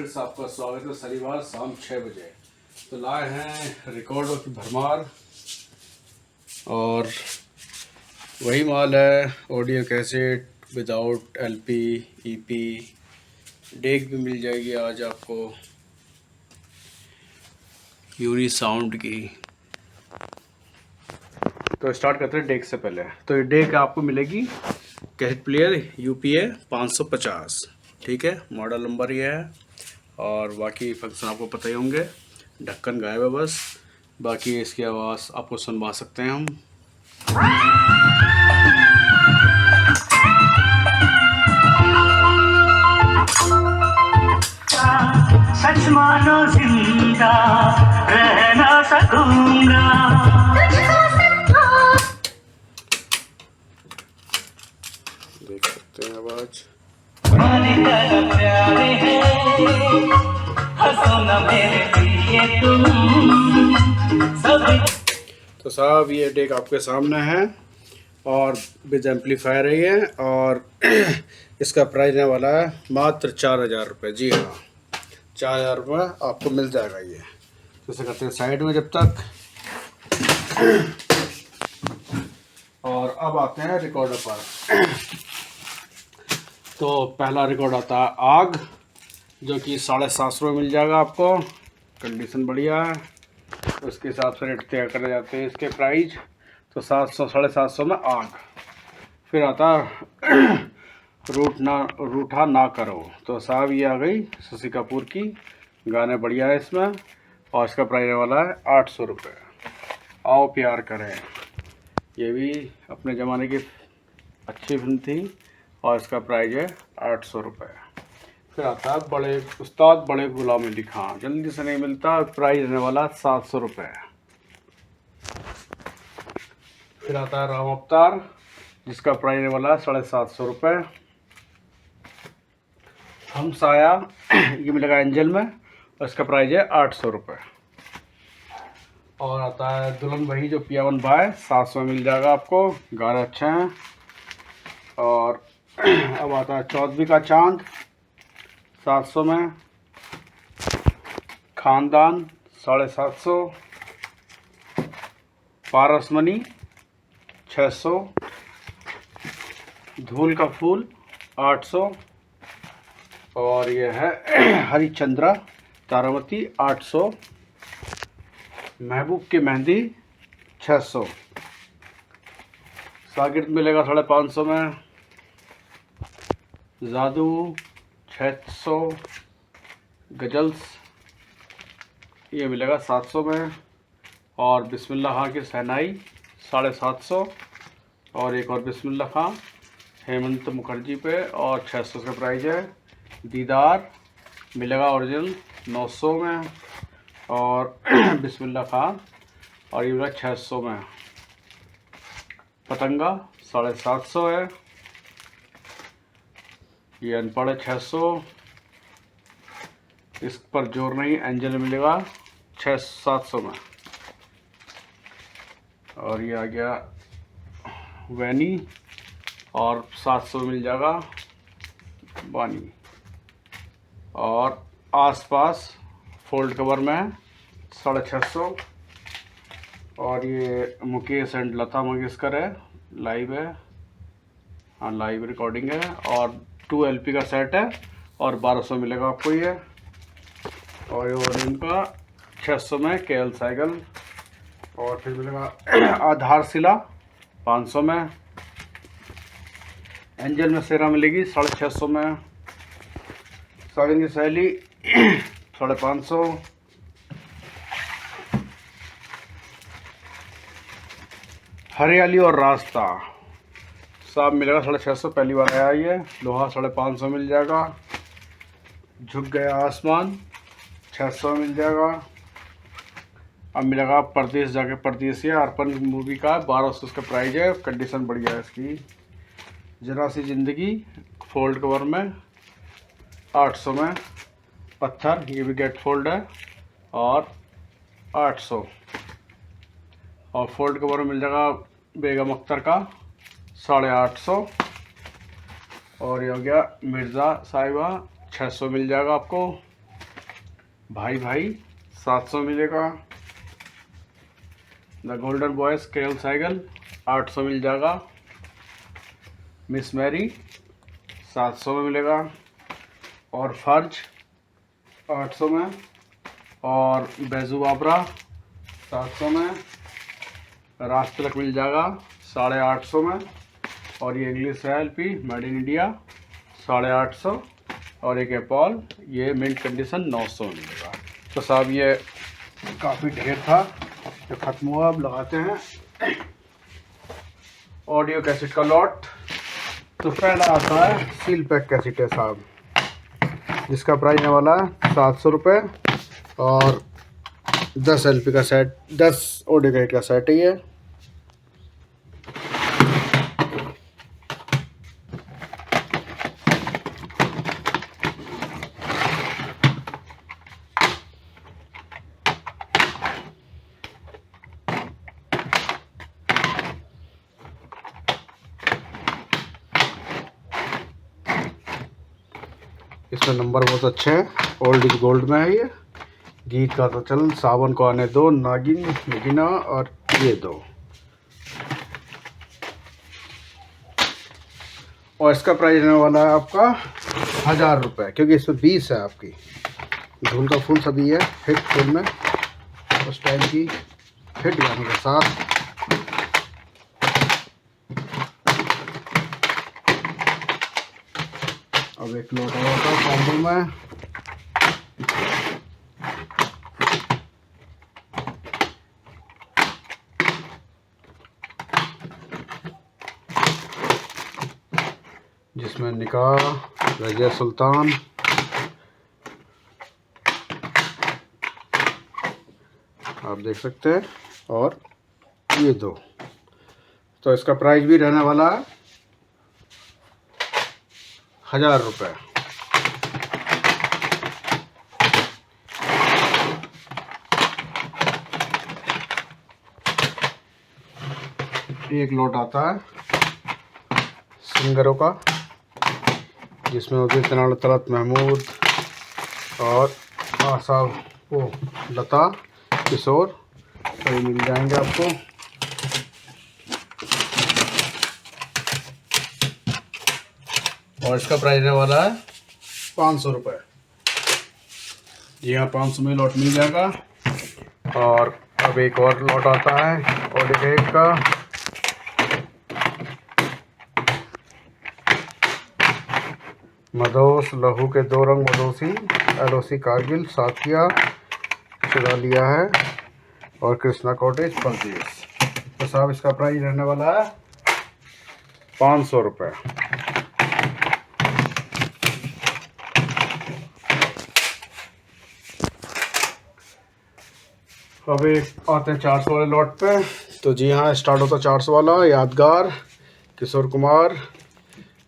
फिर से आपका स्वागत है शनिवार शाम 6 बजे। तो लाए हैं रिकॉर्डर की भरमार और वही माल है, audio cassette without LP EP, deck भी मिल जाएगी आज आपको यूनी साउंड की। तो स्टार्ट करते हैं डेक से पहले। तो ये डेक आपको मिलेगी कैसेट प्लेयर यूपीए 550, ठीक है, मॉडल नंबर ये है। और बाकी फंक्शन आपको पता ही होंगे। ढक्कन गायब है बस, बाकी इसकी आवाज़ आपको सुनवा सकते हैं हम। सच मानो जिंदा रह ना सकूंगा। देख सकते हैं आवाज। प्यारे हैं, हंसो ना मेरे लिए तुम सभी। तो साहब ये डेक आपके सामने है और विद एम्पलीफायर है ये, और इसका प्राइस रहने वाला है मात्र 4000 रुपये। जी हाँ, 4000 रुपये आपको मिल जाएगा ये। तो इसे करते हैं साइड में जब तक। और अब आते हैं रिकॉर्डर पर। तो पहला रिकॉर्ड आता है आग, जो कि 750 में मिल जाएगा आपको। कंडीशन बढ़िया है, उसके हिसाब से रेट तय करे जाते हैं इसके प्राइस। तो 700 750 में आग। फिर आता रूठा ना करो। तो साहब ये आ गई शशि कपूर की, गाने बढ़िया है इसमें। और इसका प्राइस वाला है 800 रुपये। आओ प्यार करें, ये भी अपने ज़माने की अच्छी फिल्म थी और इसका प्राइस है 800 रुपये। फिर आता है बड़े उस्ताद बड़े गुलाम अली खां, जल्दी से नहीं मिलता, प्राइस रहने वाला 700 रुपये। फिर आता है राम अवतार, जिसका प्राइस रहने वाला है 750 रुपये। हम साया ये मिलेगा एंजल में और इसका प्राइस है 800 रुपये। और आता है दुल्हन वही जो पियावन बाय, 700 में मिल जाएगा आपको, गाने अच्छे हैं। और अब आता है चौधरी का चांद, 700 में। खानदान 750, पारसमणि 600, धूल का फूल 800, और यह है हरिचंद्रा तारावती 800, महबूब की मेहंदी 600, सागिर्द मिलेगा 550 में, जादू 600, गजल्स ये मिलेगा 700 में। और बिस्मिल्लाह खां की शहनाई 750, और एक और बिस्मिल्लाह खां हेमंत मुखर्जी पे और 600 का प्राइस है। दीदार मिलेगा ओरिजिनल 900 में, और बिस्मिल्लाह खां और ये मिलेगा 600 में। पतंगा 750 है, ये अनपढ़ है 600, इस पर जोर नहीं, एंजल मिलेगा 700 में। और ये आ गया वैनी और 700 मिल जाएगा बानी। और आसपास फोल्ड कवर में 650। और ये मुकेश एंड लता मंगेशकर है, लाइव है, हाँ लाइव रिकॉर्डिंग है। और 2 LP का सेट है और 1200 मिलेगा आपको ये। और ये इनका 600 में KL साइकिल। और फिर मिलेगा आधारशिला 500 में। एंजल में सेरा मिलेगी 650 में। सागिन की सहेली 550। हरियाली और रास्ता साहब मिलेगा 650, पहली बार आया ये। लोहा 550 मिल जाएगा। झुक गया आसमान 600 मिल जाएगा। अब मिलेगा परदेश जाके परदेसिया, अर्पण मूवी का 1200 उसका प्राइस है। कंडीशन बढ़िया है इसकी। जरा सी जिंदगी फोल्ड कवर में 800 में। पत्थर ये भी गेट फोल्ड है और 800। और फोल्ड कवर में मिल जाएगा बेगम अख्तर का 850। और ये हो गया मिर्ज़ा साहिबा 600 मिल जाएगा आपको। भाई भाई 700 मिलेगा। द गोल्डन बॉयज केवल साइकिल 800 मिल जाएगा। मिस मैरी 700 में मिलेगा। और फर्ज 800 में। और बैजू बाबरा 700 में। राज तिलक मिल जाएगा 850 में। और ये English LP made in India 850। और एक एपॉल ये मिंट कंडीशन 900 में मिलेगा। तो साहब ये काफ़ी ढेर था, ये ख़त्म हुआ, अब लगाते हैं ऑडियो कैसेट का लॉट। तो पहला आता है सील पैक कैसेट है साहब, जिसका प्राइस होने वाला है 700 रुपये। और 10 एलपी का सेट, 10 ऑडियो कैसेट का सेट है ये। इसमें नंबर बहुत अच्छे हैं, ओल्ड इज गोल्ड में है ये। गीत का तो चल, सावन को आने दो, नागिन, नगीना और ये दो। और इसका प्राइस रहने वाला है आपका 1000 रुपये, क्योंकि इसमें 20 है आपकी। धूल का फूल सभी है हिट फिल्म में उस टाइम की, हिट गानों के साथ। अब एक लोटा होता है कॉम्बो में। जिसमें निकाह, रजिया सुल्तान, आप देख सकते हैं, और ये दो। तो इसका प्राइस भी रहने वाला है 1000 रुपये। एक लोट आता है सिंगरों का, जिसमें होती है तनाल तलत महमूद और आशा वो लता किशोर, सभी मिल जाएंगे आपको। और इसका प्राइस रहने वाला है 500 रुपये। जी हाँ, 500 में लॉट मिल जाएगा। और अब एक और लॉट आता है ऑडिकेट का, मदोस लहू के 2 रंग मदोसी, एलओसी कारगिल, साथिया चुरा लिया है, और कृष्णा कॉटेज परदेश। तो साहब इसका प्राइस रहने वाला है 500 रुपये। अब एक आते हैं 400 वाले लॉट पे। तो जी हाँ, स्टार्ट होता 400 वाला। यादगार, किशोर कुमार,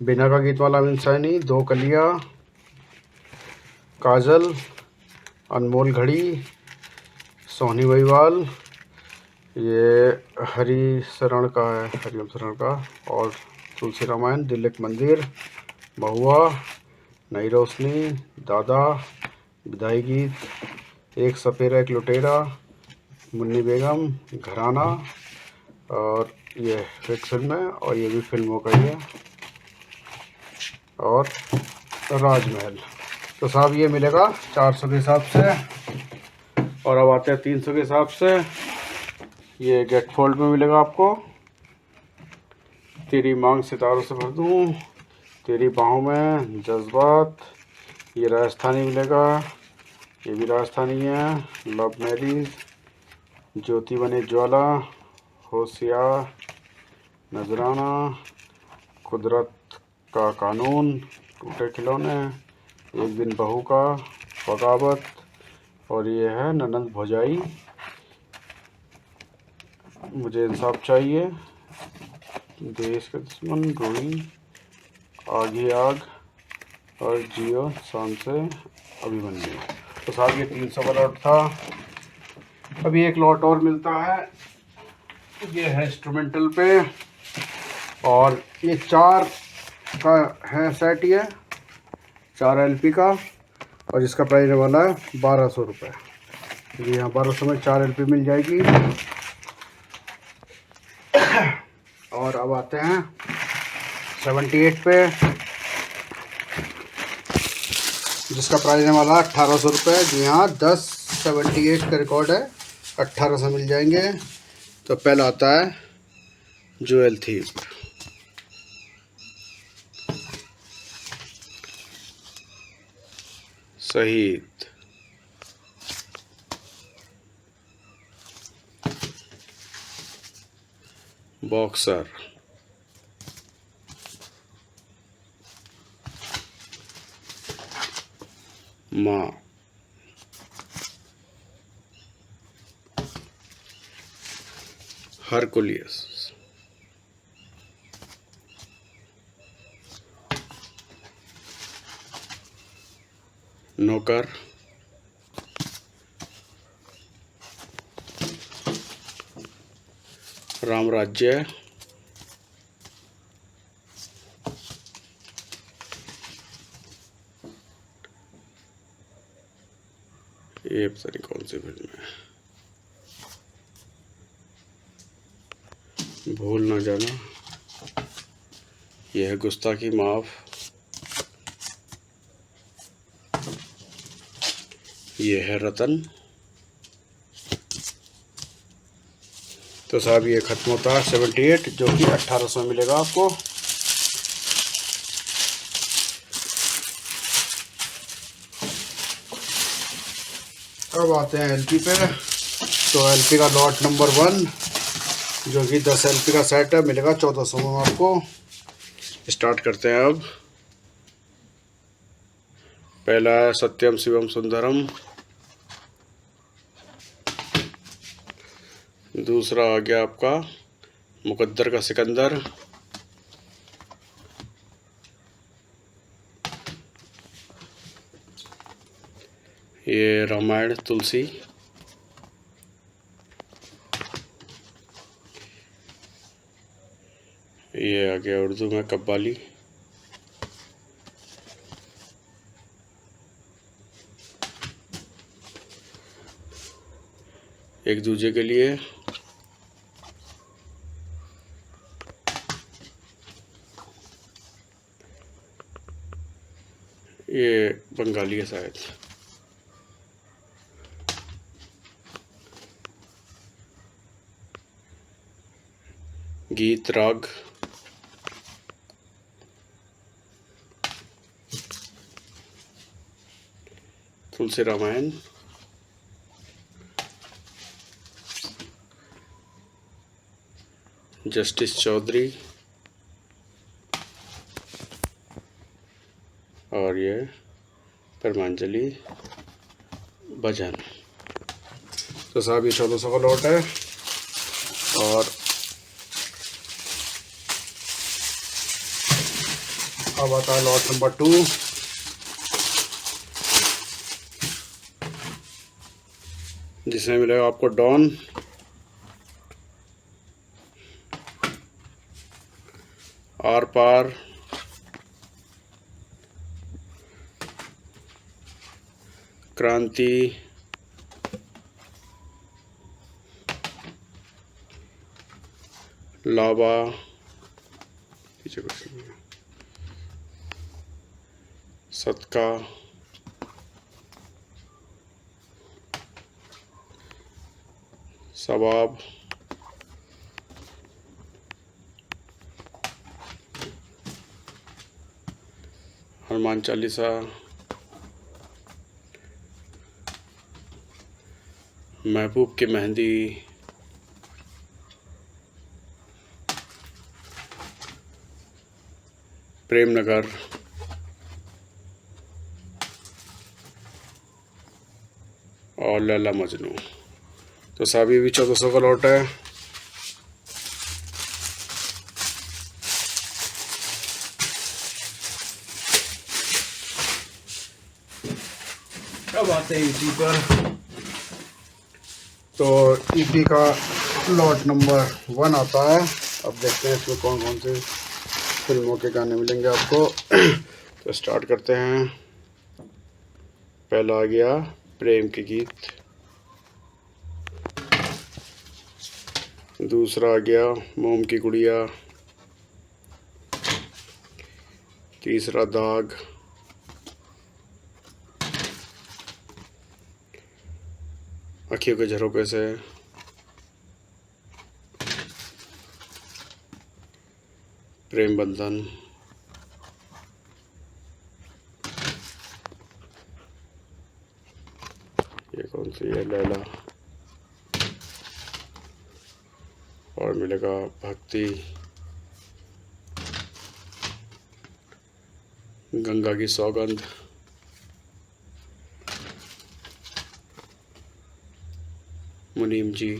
बिना का गीत वाला अमीन सैनी, 2 कलिया, काजल, अनमोल घड़ी, सोनी वहीवाल, ये हरी शरण का है, हरिओम शरण का, और तुलसी रामायण, दिल एक मंदिर, महुआ, नई रोशनी, दादा, विदाई गीत, एक सपेरा एक लुटेरा, मुन्नी बेगम, घराना, और ये एक फिल्म है, और ये भी फिल्मों का ही है, और राजमहल। तो साहब ये मिलेगा 400 के हिसाब से। और अब आते हैं 300 के हिसाब से। ये गेट फोल्ड में मिलेगा आपको। तेरी मांग सितारों से भर दूँ, तेरी बाहों में जज्बात, ये राजस्थानी मिलेगा, ये भी राजस्थानी है, लव मैरिज, ज्योति बने ज्वाला, होशियार, नजराना, कुदरत का कानून, टूटे खिलौने, एक दिन बहू का, बगावत, और ये है ननंद भौजाई, मुझे इंसाफ चाहिए, देश के दुश्मन, रूही, आग ही आग, और जियो शान से अभिमन्यु। तो साहब ये 300 का लॉट था। अभी एक लॉट और मिलता है, ये है इंस्ट्रूमेंटल पे, और ये 4 का है सेट, ये 4 एलपी का, और जिसका प्राइस रहने वाला है 1200 रुपये। जी हाँ, 1200 में 4 LP मिल जाएगी। और अब आते हैं 78 पे, जिसका प्राइस रहने वाला है 1800 रुपये। जी हाँ, 1078 का रिकॉर्ड है, 1800 मिल जाएंगे। तो पहला आता है ज्वेल थीप, शहीद, बॉक्सर, माँ, हरकुलियस, नौकर, रामराज्य, ये पता नहीं कौन सी फिल्म है, भूल ना जाना, यह है गुस्ताखी माफ, ये है रतन। तो साहब ये ख़त्म होता है 78, जो कि 1800 मिलेगा आपको। अब आते हैं LP पे। तो LP का लॉट नंबर 1, जो कि 10 LP का सेट है, मिलेगा 1400 में आपको। स्टार्ट करते हैं अब। पहला है सत्यम शिवम सुंदरम, दूसरा आ गया आपका मुकद्दर का सिकंदर, ये रामायण तुलसी, ये आ गया उर्दू में कव्वाली, एक दूजे के लिए, ये बंगाली है शायद, गीत राग, तुलसी रामायण, जस्टिस चौधरी, और ये परमांजलि भजन। तो साहब ये 1400 का लॉट है। और अब आता है लॉट नंबर 2, जिसमें मिलेगा आपको डॉन, आर पार, क्रांति, लावा, पीछे कुछ नहीं है, सदका, सवाब, हनुमान चालीसा, महबूब की मेहंदी, प्रेमनगर, और लैला मजनू। तो साहब ये भी 1400 का लॉट है। अब आते हैं EP पर। तो EP का लॉट नंबर 1 आता है। अब देखते हैं इसमें कौन कौन से फिल्मों के गाने मिलेंगे आपको। तो स्टार्ट करते हैं। पहला आ गया प्रेम के गीत, दूसरा आ गया मोम की गुड़िया, तीसरा दाग, अखियों के झरोके से, प्रेम बंधन, ये कौन सी है, लैला, और मिलेगा भक्ति, गंगा की सौगंध, मुनीम जी,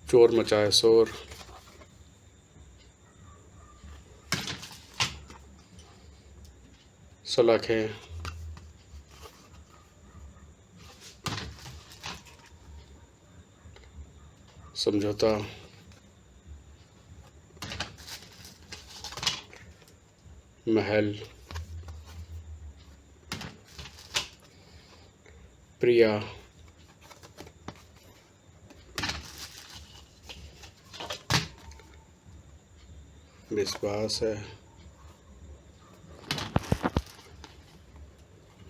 चोर मचाए शोर, सलाखें, समझौता, महल, प्रिया, विश्वास है,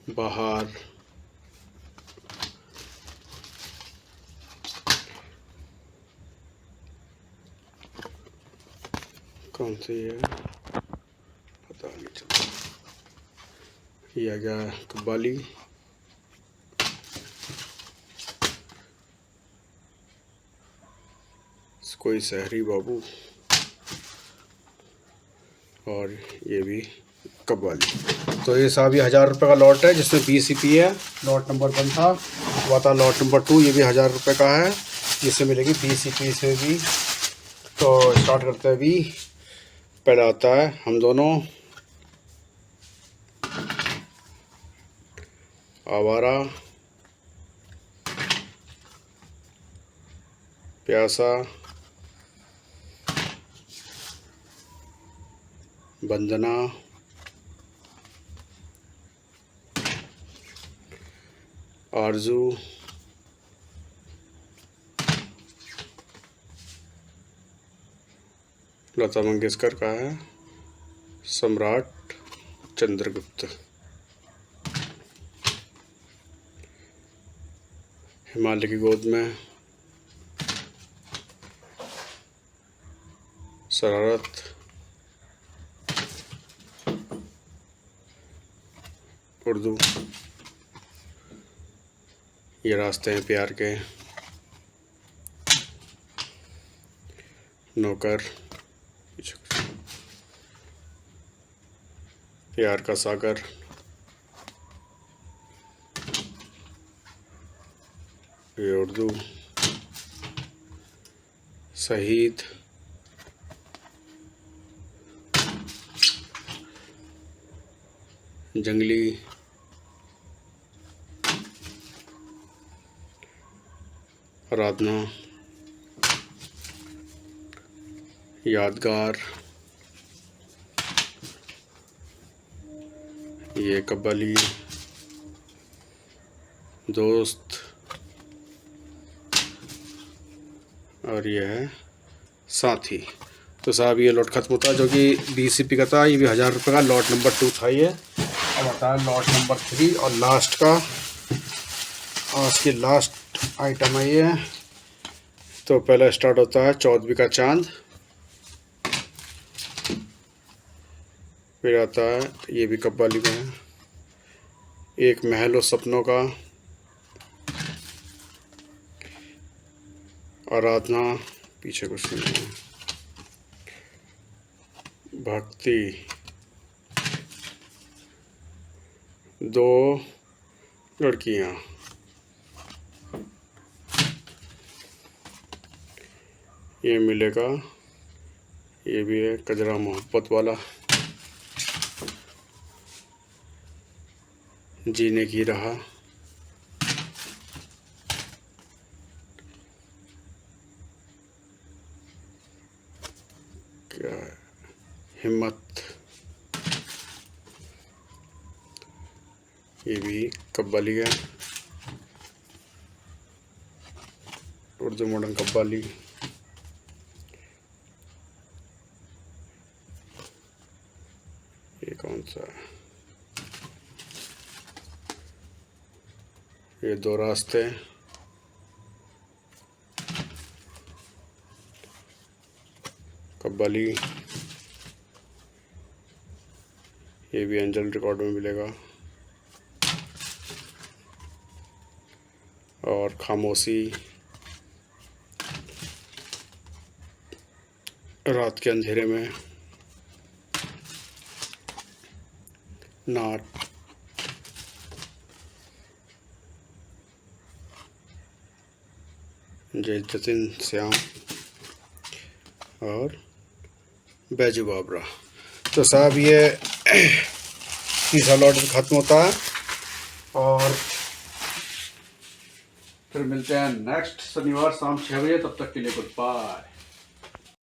बाहर, कौन सी है पता नहीं चला, ये आ गया कब्बाली, कोई शहरी बाबू, और ये भी कब्बाली। तो ये सब ये 1000 रुपये का लॉट है, जिसमें 20 सीपी है। लॉट नंबर 1 था, वो था लॉट नंबर 2, ये भी 1000 रुपये का है, जिससे मिलेगी 20 सीपी से भी। तो स्टार्ट करते हैं अभी। पहला आता है हम दोनों, आवारा, प्यासा, वंदना, आरजू, लता मंगेशकर का है, सम्राट, चंद्रगुप्त, हिमालय की गोद में, शरारत, उर्दू, ये रास्ते हैं प्यार के, नौकर, प्यार का सागर, ये उर्दू, शहीद, जंगली, आराधना, यादगार, ये कब्बाली, दोस्त, और ये है साथी। तो साहब ये लॉट खत्म होता है, जो कि 20 सीपी का था। ये भी 1000 रुपये का लॉट नंबर 2 था ये। अब आता है लॉट नंबर 3 और लास्ट का, और इसकी लास्ट आइटम है ये। तो पहला स्टार्ट होता है चौदवी का चांद, फिर आता है ये भी कब्बाली में है, एक महल और सपनों का, आराधना, पीछे कुछ नहीं है, भक्ति, दो लड़कियां, ये मिलेगा, ये भी है कजरा मोहब्बत वाला, जीने की राह, क्या है, हिम्मत, ये भी कव्वाली है, उर्दू मॉडर्न कव्वाली। ये कौन सा, ये दो रास्ते, कव्वाली। ये भी एंजल रिकॉर्ड में मिलेगा। और खामोशी, रात के अंधेरे में, नाट, जय जतिन श्याम और बैजू बाबरा। तो साहब ये तीसरा लॉट ख़त्म होता है और फिर मिलते हैं नेक्स्ट शनिवार शाम 6 बजे। तब तक के लिए गुड बाय।